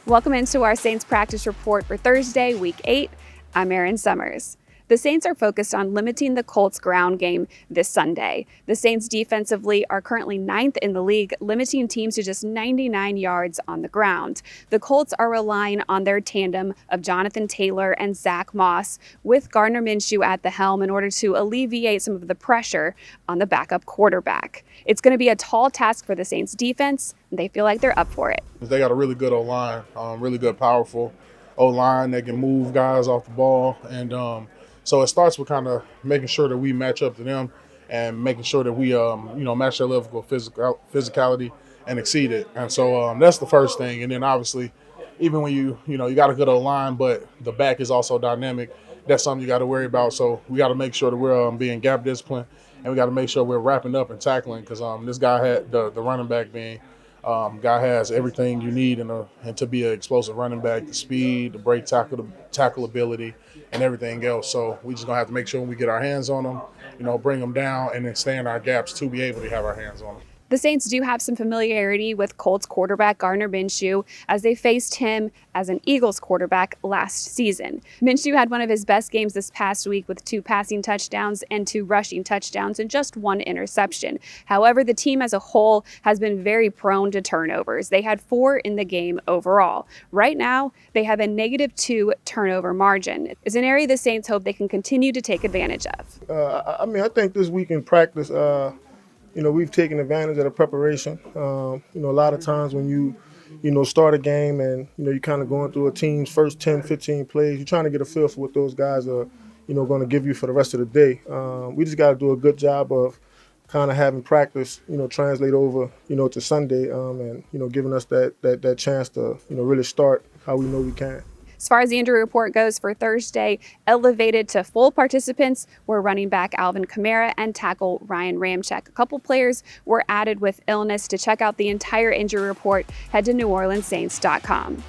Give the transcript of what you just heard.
Welcome into our Saints practice report for Thursday, Week 8. I'm Erin Summers. The Saints are focused on limiting the Colts' ground game this Sunday. The Saints defensively are currently 9th in the league, limiting teams to just 99 yards on the ground. The Colts are relying on their tandem of Jonathan Taylor and Zach Moss, with Gardner Minshew at the helm in order to alleviate some of the pressure on the backup quarterback. It's going to be a tall task for the Saints defense. They feel like they're up for it. They got a really good O-line, really good, powerful O-line that can move guys off the ball. And so it starts with kind of making sure that we match up to them and making sure that we, match their level of physicality and exceed it. And so that's the first thing. And then obviously, even when you got a good O-line, but the back is also dynamic, that's something you got to worry about. So we got to make sure that we're being gap disciplined, and we got to make sure we're wrapping up and tackling, because this guy had the running back being guy has everything you need and to be an explosive running back: the speed, the break tackle ability, and everything else. So we just gonna have to make sure when we get our hands on them, bring them down, and then stay in our gaps to be able to have our hands on them. The Saints do have some familiarity with Colts quarterback Gardner Minshew, as they faced him as an Eagles quarterback last season. Minshew had one of his best games this past week with 2 passing touchdowns and 2 rushing touchdowns and just 1 interception. However, the team as a whole has been very prone to turnovers. They had 4 in the game overall. Right now, they have a -2 turnover margin. It's an area the Saints hope they can continue to take advantage of. I think this week in practice, we've taken advantage of the preparation. A lot of times when you start a game and, you're kind of going through a team's first 10, 15 plays, you're trying to get a feel for what those guys are, going to give you for the rest of the day. We just got to do a good job of kind of having practice, translate over, to Sunday, and, giving us that chance to, really start how we know we can. As far as the injury report goes for Thursday, elevated to full participants were running back Alvin Kamara and tackle Ryan Ramczyk. A couple players were added with illness. To check out the entire injury report, head to NewOrleansSaints.com.